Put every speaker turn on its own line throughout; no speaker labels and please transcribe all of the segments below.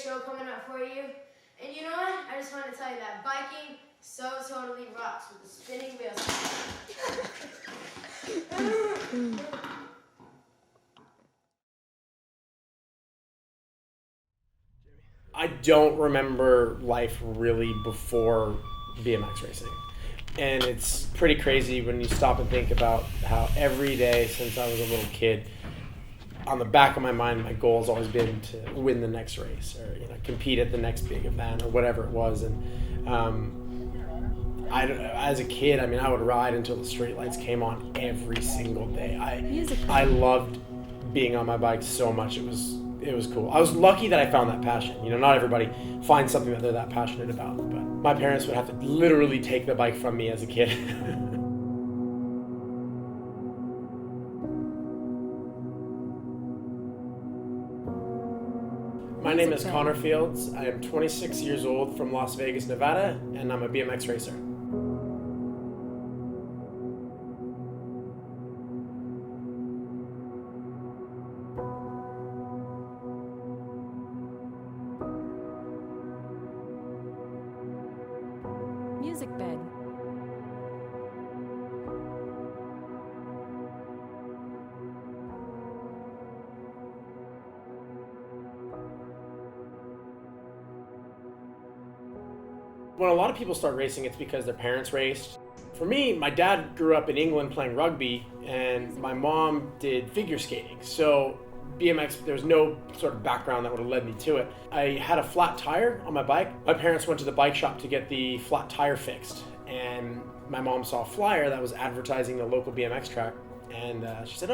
show coming up for you. And you know what? I just want to tell you that biking so totally rocks with the spinning wheels.
I don't remember life really before BMX racing. And it's pretty crazy when you stop and think about how every day since I was a little kid, on the back of my mind, my goal has always been to win the next race or compete at the next big event or whatever it was. And as a kid, I would ride until the street lights came on every single day. I loved being on my bike so much. It was cool. I was lucky that I found that passion. Not everybody finds something that they're that passionate about. But my parents would have to literally take the bike from me as a kid. My name is Connor Fields. I am 26 years old from Las Vegas, Nevada, and I'm a BMX racer.
Music bed.
When a lot of people start racing, it's because their parents raced. For me, my dad grew up in England playing rugby, and my mom did figure skating. So BMX, there was no sort of background that would have led me to it. I had a flat tire on my bike. My parents went to the bike shop to get the flat tire fixed, and my mom saw a flyer that was advertising the local BMX track, and she said,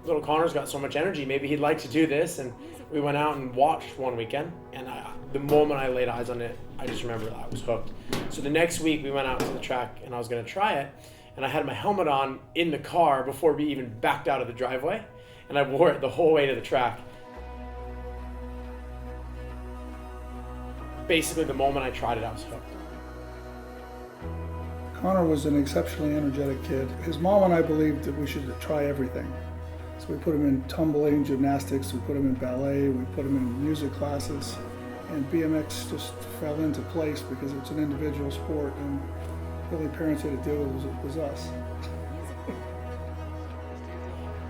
little Connor's got so much energy, maybe he'd like to do this. And we went out and watched one weekend, and the moment I laid eyes on it, I just remember I was hooked. So the next week we went out to the track and I was going to try it, and I had my helmet on in the car before we even backed out of the driveway, and I wore it the whole way to the track. Basically, the moment I tried it, I was hooked.
Connor was an exceptionally energetic kid. His mom and I believed that we should try everything. So we put him in tumbling, gymnastics, we put him in ballet, we put him in music classes. And BMX just fell into place because it's an individual sport, and the only parents had to do it was us.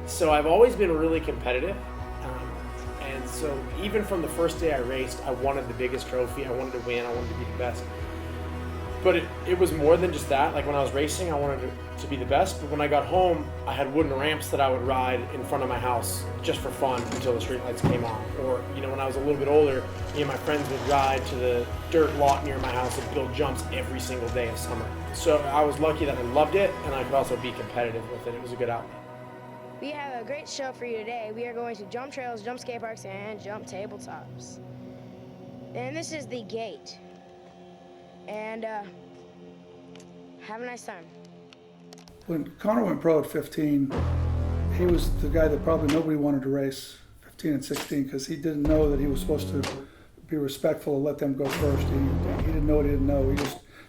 So I've always been really competitive. And so even from the first day I raced, I wanted the biggest trophy, I wanted to win, I wanted to be the best. But it was more than just that. Like when I was racing, I wanted to be the best. But when I got home, I had wooden ramps that I would ride in front of my house just for fun until the streetlights came on. Or, when I was a little bit older, me and my friends would ride to the dirt lot near my house and build jumps every single day of summer. So I was lucky that I loved it, and I could also be competitive with it. It was a good outlet.
We have a great show for you today. We are going to jump trails, jump skate parks, and jump tabletops. And this is the gate. And have a nice time.
When Connor went pro at 15, he was the guy that probably nobody wanted to race, 15 and 16, because he didn't know that he was supposed to be respectful and let them go first. He didn't know what he didn't know.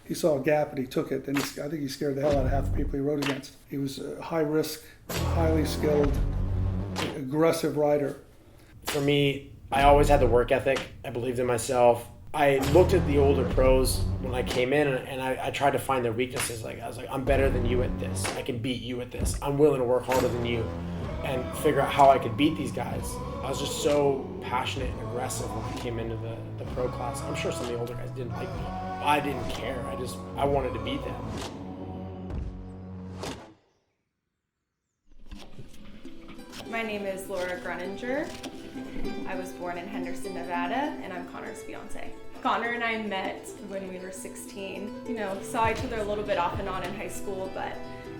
He saw a gap and he took it. And I think he scared the hell out of half the people he rode against. He was a high risk, highly skilled, aggressive rider.
For me, I always had the work ethic. I believed in myself. I looked at the older pros when I came in, and I tried to find their weaknesses. I was like, I'm better than you at this. I can beat you at this. I'm willing to work harder than you and figure out how I could beat these guys. I was just so passionate and aggressive when I came into the pro class. I'm sure some of the older guys didn't like me. I didn't care. I wanted to beat them.
My name is Laura Gruninger. I was born in Henderson, Nevada, and I'm Connor's fiance. Connor and I met when we were 16. Saw each other a little bit off and on in high school, but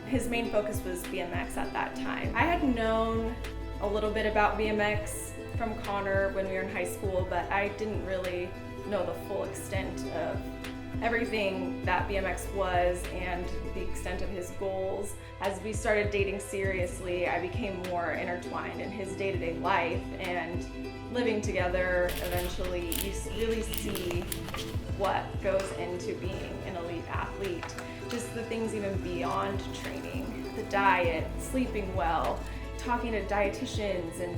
his main focus was BMX at that time. I had known a little bit about BMX from Connor when we were in high school, but I didn't really know the full extent of everything that BMX was and the extent of his goals. As we started dating seriously, I became more intertwined in his day-to-day life, and living together, eventually you really see what goes into being an elite athlete. Just the things even beyond training, the diet, sleeping well, talking to dietitians and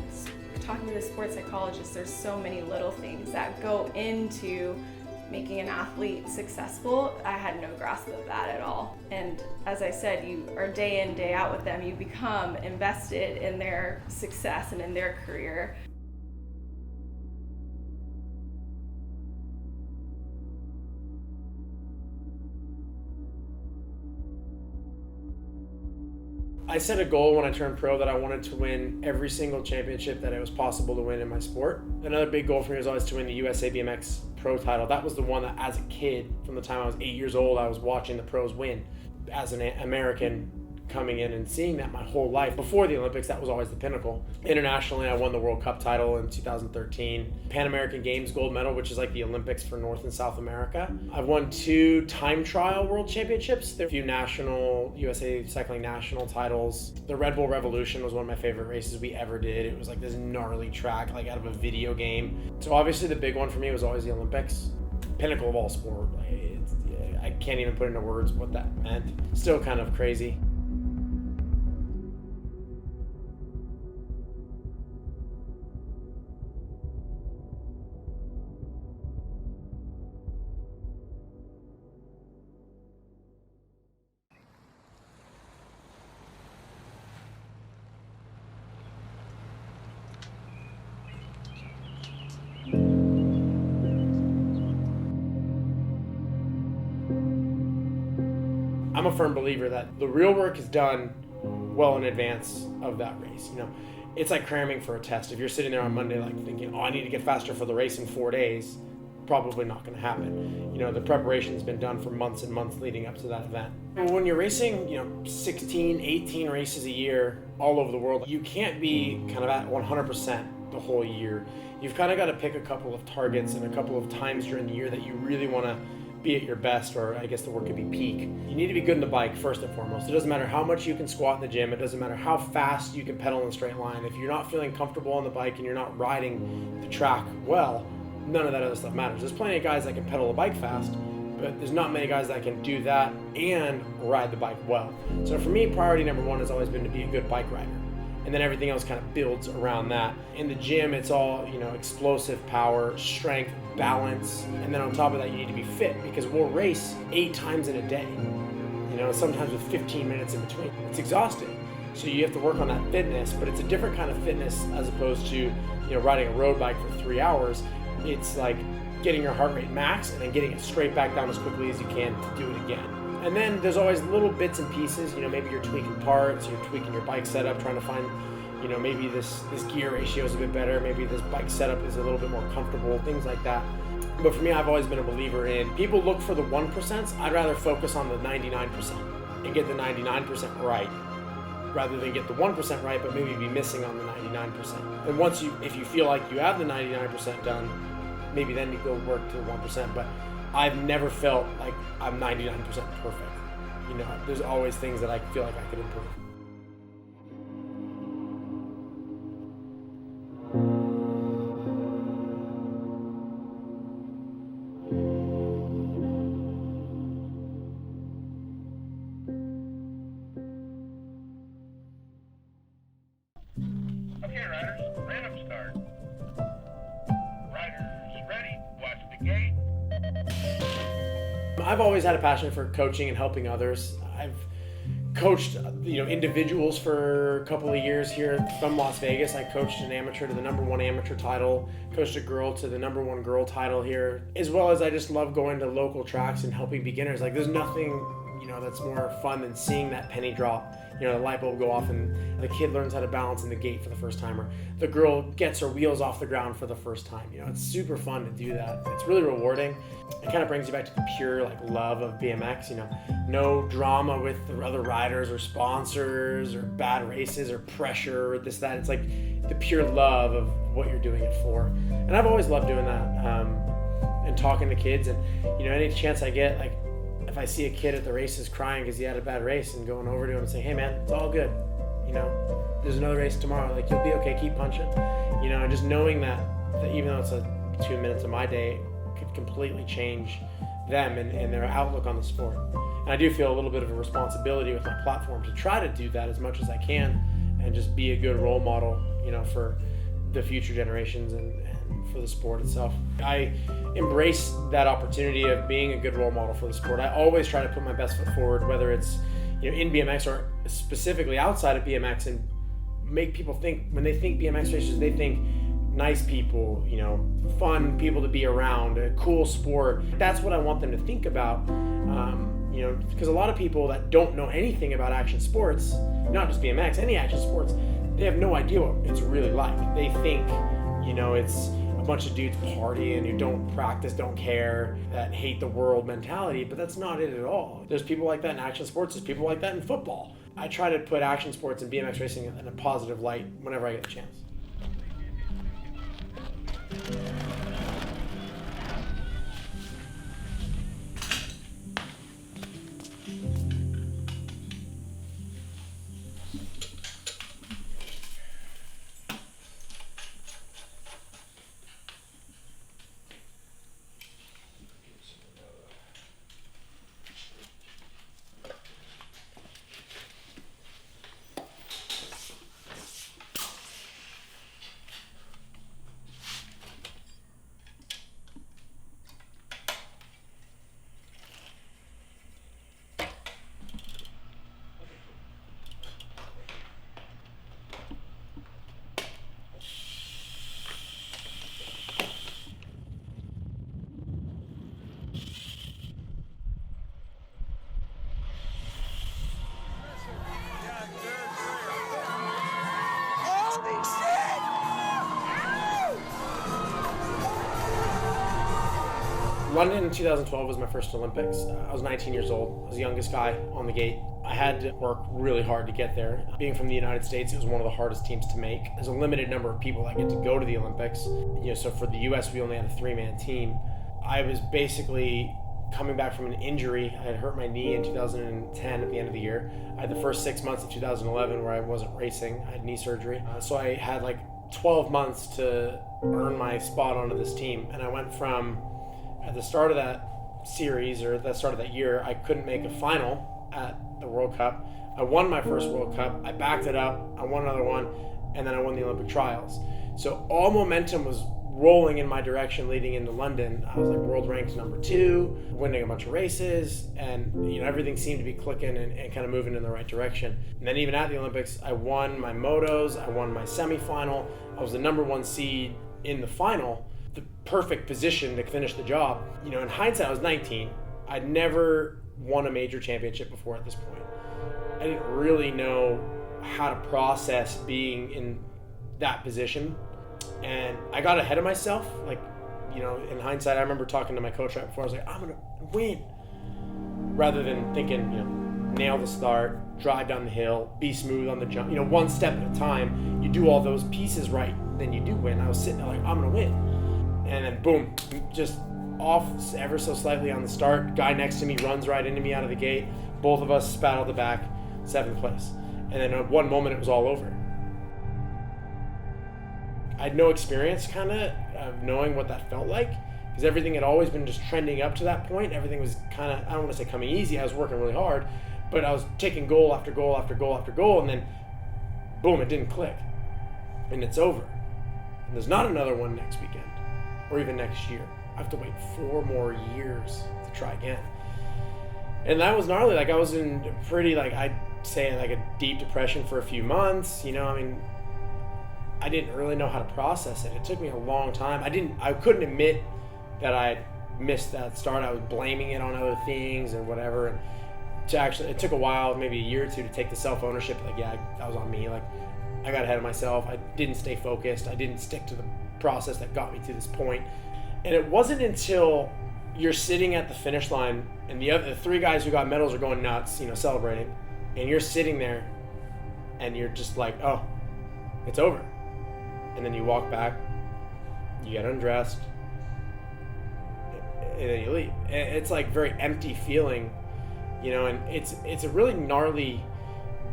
Talking to the sports psychologist, there's so many little things that go into making an athlete successful. I had no grasp of that at all. And as I said, you are day in, day out with them. You become invested in their success and in their career.
I set a goal when I turned pro that I wanted to win every single championship that it was possible to win in my sport. Another big goal for me was always to win the USA BMX Pro title. That was the one that, as a kid, from the time I was 8 years old, I was watching the pros win. As an American coming in and seeing that my whole life, before the Olympics, that was always the pinnacle. Internationally, I won the World Cup title in 2013. Pan American Games gold medal, which is like the Olympics for North and South America. I've won 2 time trial world championships. There are a few national, USA cycling national titles. The Red Bull Revolution was one of my favorite races we ever did. It was like this gnarly track, like out of a video game. So obviously the big one for me was always the Olympics. Pinnacle of all sport. I can't even put into words what that meant. Still kind of crazy. I'm a firm believer that the real work is done well in advance of that race. You know, it's like cramming for a test. If you're sitting there on Monday like thinking, oh, I need to get faster for the race in 4 days, probably not going to happen. You know, the preparation's been done for months and months leading up to that event. When you're racing, 16, 18 races a year all over the world, you can't be kind of at 100% the whole year. You've kind of got to pick a couple of targets and a couple of times during the year that you really want to be at your best, or I guess the word could be peak. You need to be good in the bike first and foremost. It doesn't matter how much you can squat in the gym. It doesn't matter how fast you can pedal in a straight line. If you're not feeling comfortable on the bike and you're not riding the track well, none of that other stuff matters. There's plenty of guys that can pedal a bike fast, but there's not many guys that can do that and ride the bike well. So for me, priority number 1 has always been to be a good bike rider. And then everything else kind of builds around that. In the gym, it's all, explosive power, strength, balance. And then on top of that, you need to be fit, because we'll race 8 times in a day, sometimes with 15 minutes in between. It's exhausting. So you have to work on that fitness, but it's a different kind of fitness as opposed to, riding a road bike for 3 hours. It's like getting your heart rate max and then getting it straight back down as quickly as you can to do it again. And then there's always little bits and pieces, maybe you're tweaking parts, you're tweaking your bike setup, trying to find, maybe this gear ratio is a bit better, maybe this bike setup is a little bit more comfortable, things like that. But for me, I've always been a believer in, people look for the 1%, I'd rather focus on the 99% and get the 99% right, rather than get the 1% right, but maybe be missing on the 99%. And if you feel like you have the 99% done, maybe then you go work to the 1%, but I've never felt like I'm 99% perfect. There's always things that I feel like I could improve.
Okay, riders, random start. Riders ready, watch the gate.
I've always had a passion for coaching and helping others. I've coached, individuals for a couple of years here from Las Vegas. I coached an amateur to the #1 amateur title, coached a girl to the #1 girl title here, as well as I just love going to local tracks and helping beginners. Like, there's nothing, that's more fun than seeing that penny drop, the light bulb go off and the kid learns how to balance in the gate for the first time, or the girl gets her wheels off the ground for the first time. It's super fun to do that. It's really rewarding. It kind of brings you back to the pure love of BMX, no drama with the other riders or sponsors or bad races or pressure or this, that. It's like the pure love of what you're doing it for. And I've always loved doing that, and talking to kids, and any chance I get, if I see a kid at the races crying because he had a bad race, and going over to him and saying, hey man, it's all good, there's another race tomorrow, you'll be okay, keep punching, and just knowing that even though it's 2 minutes of my day, could completely change them and their outlook on the sport. And I do feel a little bit of a responsibility with my platform to try to do that as much as I can, and just be a good role model, for the future generations and for the sport itself. I embrace that opportunity of being a good role model for the sport. I always try to put my best foot forward, whether it's in BMX or specifically outside of BMX, and make people think, when they think BMX racers, they think nice people, fun people to be around, a cool sport. That's what I want them to think about. Because a lot of people that don't know anything about action sports, not just BMX, any action sports, they have no idea what it's really like. They think, it's a bunch of dudes partying who don't practice, don't care, that hate the world mentality, but that's not it at all. There's people like that in action sports, there's people like that in football. I try to put action sports and BMX racing in a positive light whenever I get a chance. London in 2012 was my first Olympics. I was 19 years old. I was the youngest guy on the gate. I had to work really hard to get there. Being from the United States, it was one of the hardest teams to make. There's a limited number of people that get to go to the Olympics. So for the US, we only had a 3-man team. I was basically coming back from an injury. I had hurt my knee in 2010 at the end of the year. I had the first 6 months of 2011 where I wasn't racing. I had knee surgery. So I had 12 months to earn my spot onto this team. And I went from, at the start of that series, or at the start of that year, I couldn't make a final at the World Cup. I won my first World Cup. I backed it up. I won another one. And then I won the Olympic trials. So all momentum was rolling in my direction leading into London. I was world ranked number 2, winning a bunch of races, and everything seemed to be clicking and kind of moving in the right direction. And then even at the Olympics, I won my motos, I won my semifinal, I was the number 1 seed in the final, the perfect position to finish the job. In hindsight, I was 19. I'd never won a major championship before at this point. I didn't really know how to process being in that position. And I got ahead of myself. In hindsight, I remember talking to my coach right before. I was like, I'm going to win. Rather than thinking, nail the start, drive down the hill, be smooth on the jump. One step at a time. You do all those pieces right, then you do win. I was sitting there I'm going to win. And then boom, just off ever so slightly on the start. Guy next to me runs right into me out of the gate. Both of us spat out the back, 7th place. And then at one moment, it was all over. I had no experience of knowing what that felt like, because everything had always been just trending up to that point. Everything was I don't want to say coming easy, I was working really hard, but I was taking goal after goal after goal after goal, and then boom, it didn't click. And it's over. And there's not another one next weekend, or even next year. I have to wait 4 more years to try again. And that was gnarly. I was in pretty, I'd say a deep depression for a few months, I didn't really know how to process it. It took me a long time. I couldn't admit that I missed that start. I was blaming it on other things and whatever. And it took a while, maybe a year or 2, to take the self-ownership. That was on me. I got ahead of myself. I didn't stay focused. I didn't stick to the process that got me to this point. And it wasn't until you're sitting at the finish line and the 3 guys who got medals are going nuts, celebrating, and you're sitting there and you're just oh, it's over. And then you walk back, you get undressed, and then you leave. It's very empty feeling, and it's a really gnarly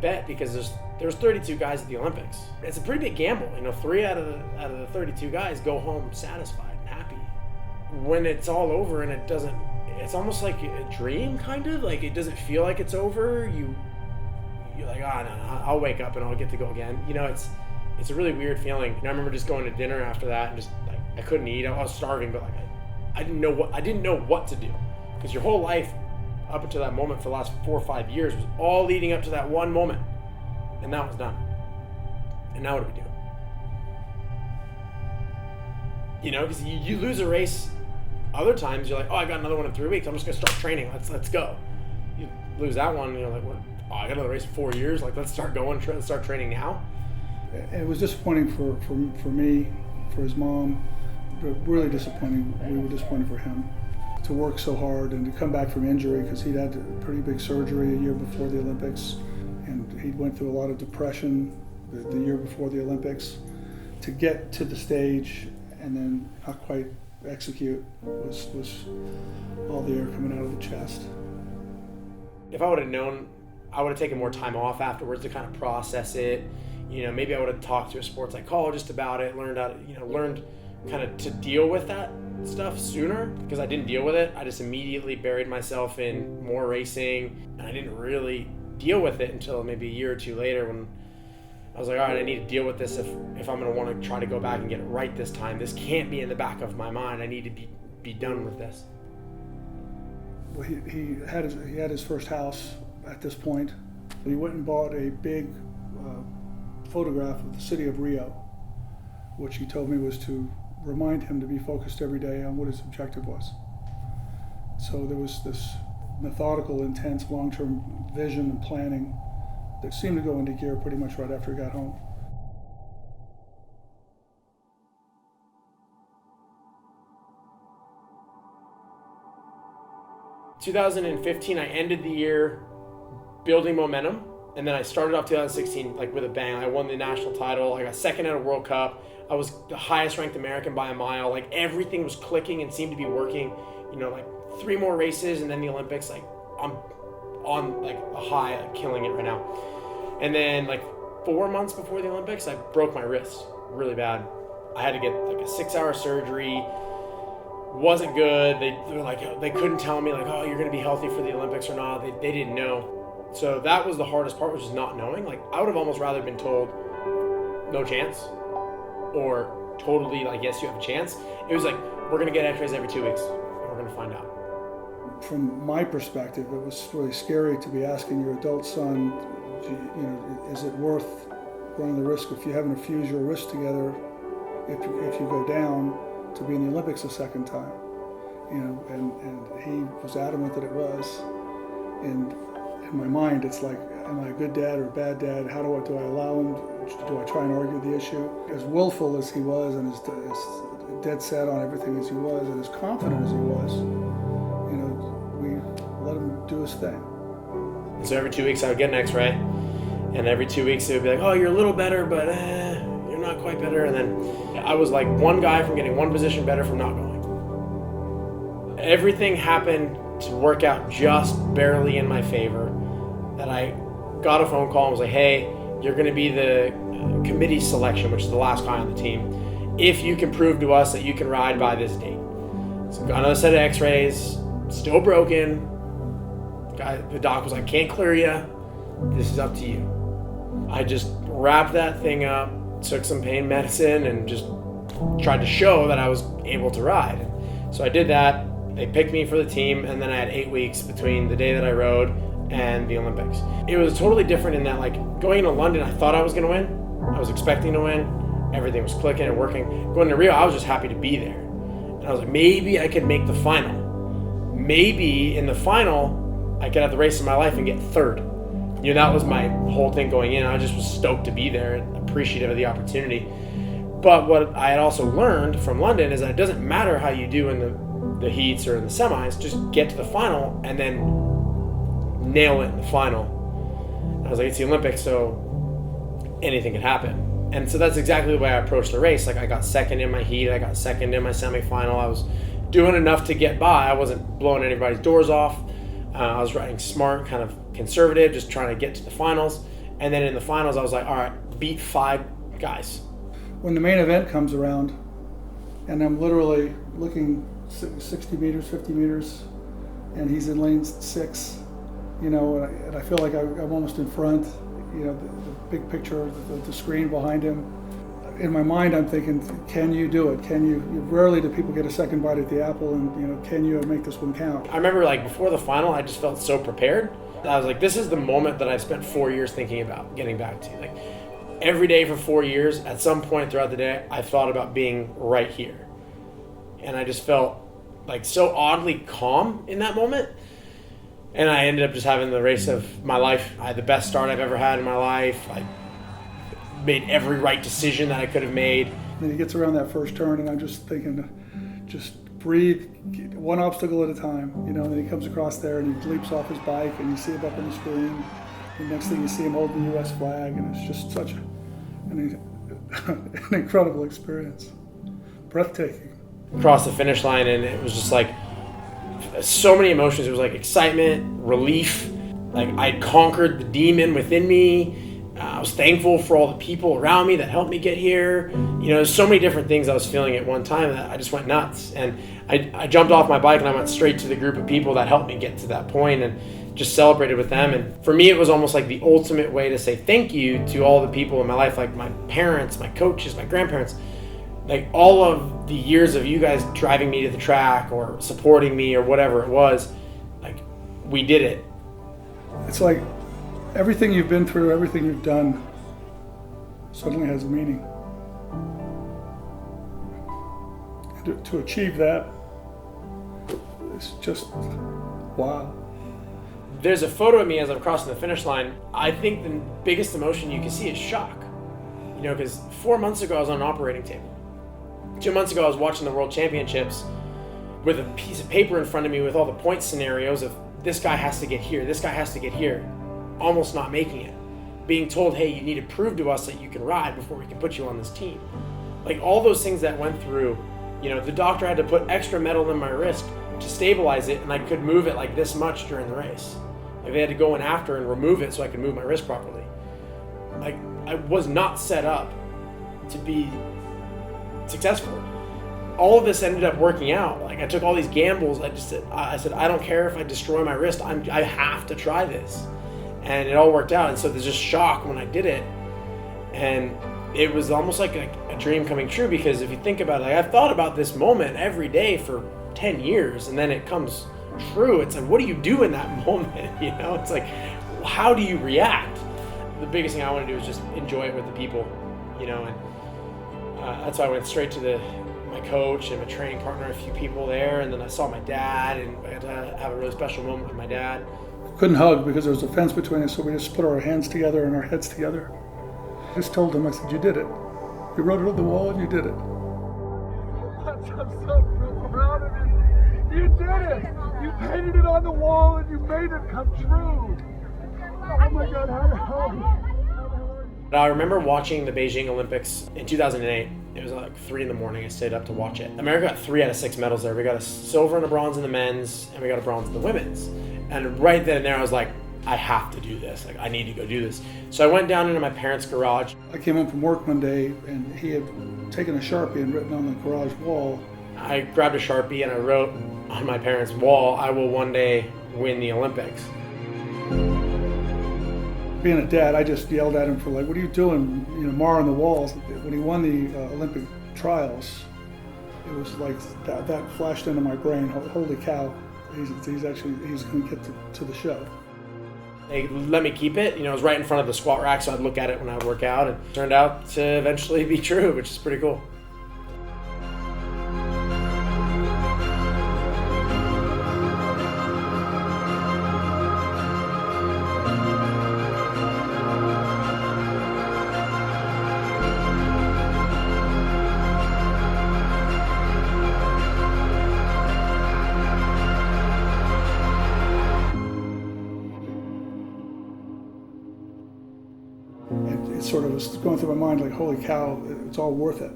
bet, because there's 32 guys at the Olympics. It's a pretty big gamble. 3 out of the 32 guys go home satisfied and happy. When it's all over and it's almost like a dream, kind of. It doesn't feel like it's over. You're no, I'll wake up and I'll get to go again. It's a really weird feeling. And I remember just going to dinner after that and just like, I couldn't eat. I was starving, but like I didn't know what to do. Because your whole life up until that moment for the last 4 or 5 years was all leading up to that one moment. And that was done. And now what do we do? You know, because you lose a race. Other times you're like, oh, I got another one in 3 weeks. I'm just gonna start training. Let's go. You lose that one, you're like, what? Oh, I got another race in 4 years. Like, let's start going. Let's start training now.
It was disappointing for me, for his mom, but really disappointing. We were disappointed for him to work so hard and to come back from injury, because he'd had a pretty big surgery a year before the Olympics, and he went through a lot of depression the year before the Olympics. To get to the stage and then not quite execute was all the air coming out of the chest.
If I would have known, I would have taken more time off afterwards to kind of process it. You know, maybe I would have talked to a sports psychologist about it, learned kind of to deal with that stuff sooner, because I didn't deal with it. I just immediately buried myself in more racing, and I didn't really deal with it until maybe a year or two later, when I was like, all right, I need to deal with this if I'm going to want to try to go back and get it right this time. This can't be in the back of my mind. I need to be done with this.
Well, he had his first house at this point. He went and bought a big photograph of the city of Rio, which he told me was to remind him to be focused every day on what his objective was. So there was this methodical, intense, long-term vision and planning that seemed to go into gear pretty much right after he got home.
In 2015, I ended the year building momentum, and then I started off 2016 like with a bang. I won the national title. I got second at a World Cup. I was the highest ranked American by a mile. Like, everything was clicking and seemed to be working. You know, like 3 more races and then the Olympics. Like, I'm on like a high, like killing it right now. And then like 4 months before the Olympics, I broke my wrist really bad. I had to get like a 6-hour surgery. Wasn't good. They were like, they couldn't tell me like, oh, you're going to be healthy for the Olympics or not. They didn't know. So that was the hardest part, was just not knowing. Like, I would have almost rather been told no chance, or totally like, yes, you have a chance. It was like, we're going to get x-rays every 2 weeks and we're going to find out.
From my perspective, it was really scary to be asking your adult son, you know, is it worth running the risk if you haven't fused your wrist together, if you go down, to be in the Olympics a second time? You know, and he was adamant that it was. And in my mind, it's like, am I a good dad or a bad dad? How do I allow him? Do I try and argue the issue? As willful as he was, and as dead set on everything as he was, and as confident as he was, you know, we let him do his thing.
So every 2 weeks I would get an x-ray, and every 2 weeks it would be like, oh, you're a little better, but you're not quite better. And then I was like one guy from getting one position better from not going. Everything happened to work out just barely in my favor, that I got a phone call and was like, hey, you're going to be the committee selection, which is the last guy on the team, if you can prove to us that you can ride by this date. So got another set of x-rays, still broken. The doc was like, can't clear you. This is up to you. I just wrapped that thing up, took some pain medicine, and just tried to show that I was able to ride. So I did that. They picked me for the team, and then I had 8 weeks between the day that I rode and the Olympics. It was totally different in that, like, going into London, I thought I was going to win. I was expecting to win. Everything was clicking and working. Going to Rio, I was just happy to be there. And I was like, maybe I could make the final. Maybe in the final, I could have the race of my life and get third. You know, that was my whole thing going in. I just was stoked to be there and appreciative of the opportunity. But what I had also learned from London is that it doesn't matter how you do in the heats or in the semis, just get to the final and then nail it in the final. And I was like, it's the Olympics, so anything can happen. And so that's exactly the way I approached the race. Like, I got second in my heat, I got second in my semifinal. I was doing enough to get by. I wasn't blowing anybody's doors off. I was riding smart, kind of conservative, just trying to get to the finals. And then in the finals, I was like, all right, beat 5 guys.
When the main event comes around, and I'm literally looking 60 meters, 50 meters, and he's in lane 6, you know, and I feel like I'm almost in front, you know, the big picture, the screen behind him, in my mind, I'm thinking, can you do it? Can you? Rarely do people get a second bite at the apple, and can you make this one count?
I remember before the final, I just felt so prepared. I was like, this is the moment that I've spent 4 years thinking about getting back to. Every day for 4 years, at some point throughout the day, I thought about being right here. And I just felt so oddly calm in that moment. And I ended up just having the race of my life. I had the best start I've ever had in my life. I made every right decision that I could have made.
And then he gets around that first turn, and I'm just thinking, just breathe, one obstacle at a time, and then he comes across there and he leaps off his bike, and you see him up on the screen. The next thing you see him holding the U.S. flag, and it's just such an incredible experience, breathtaking.
Across the finish line, and it was just so many emotions. It was excitement, relief, I'd conquered the demon within me. I was thankful for all the people around me that helped me get here. There's so many different things I was feeling at one time that I just went nuts. And I jumped off my bike and I went straight to the group of people that helped me get to that point and just celebrated with them. And for me, it was almost the ultimate way to say thank you to all the people in my life, my parents, my coaches, my grandparents. All of the years of you guys driving me to the track or supporting me or whatever it was, we did it.
It's everything you've been through, everything you've done suddenly has a meaning. And to achieve that, it's just wow.
There's a photo of me as I'm crossing the finish line. I think the biggest emotion you can see is shock. Because 4 months ago I was on an operating table. 2 months ago I was watching the World Championships with a piece of paper in front of me with all the point scenarios of this guy has to get here, this guy has to get here. Almost not making it. Being told, hey, you need to prove to us that you can ride before we can put you on this team. All those things that went through, the doctor had to put extra metal in my wrist to stabilize it, and I could move it this much during the race. They had to go in after and remove it so I could move my wrist properly. I was not set up to be successful. All of this ended up working out. I took all these gambles. I said, I don't care if I destroy my wrist. I have to try this. And it all worked out. And so there's just shock when I did it. And it was almost like a dream coming true, because if you think about it, I've thought about this moment every day for 10 years, and then it comes true. It's what do you do in that moment? It's how do you react? The biggest thing I want to do is just enjoy it with the people, and that's why I went straight to my coach and my training partner, a few people there, and then I saw my dad, and I had to have a really special moment with my dad.
Couldn't hug because there was a fence between us, so we just put our hands together and our heads together. I just told him, I said, you did it. You wrote it on the wall and you did it.
I'm so proud of you. You did it. You painted it on the wall and you made it come true. Oh my God, how
I remember watching the Beijing Olympics in 2008. It was 3 a.m. I stayed up to watch it. America got 3 out of 6 medals there. We got a silver and a bronze in the men's, and we got a bronze in the women's. And right then and there, I was like, I have to do this. I need to go do this. So I went down into my parents' garage.
I came home from work one day, and he had taken a Sharpie and written on the garage wall.
I grabbed a Sharpie and I wrote on my parents' wall, I will one day win the Olympics.
Being a dad, I just yelled at him for what are you doing, marring the walls. When he won the Olympic trials, it was that flashed into my brain, holy cow, he's going to get to the show.
They let me keep it. It was right in front of the squat rack, so I'd look at it when I would work out. It turned out to eventually be true, which is pretty cool.
It sort of was going through my mind holy cow, it's all worth it.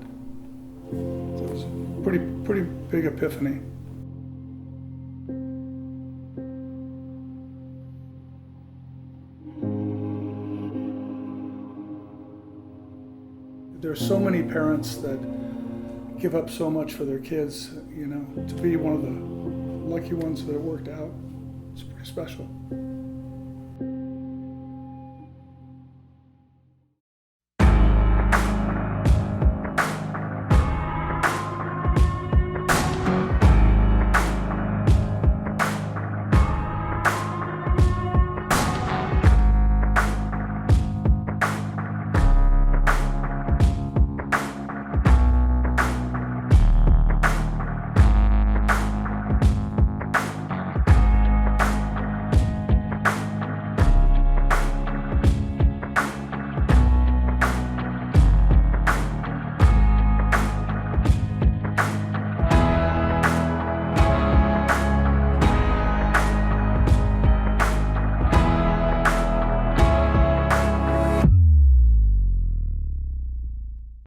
So it was a pretty big epiphany. There's so many parents that give up so much for their kids, to be one of the lucky ones that it worked out, it's pretty special.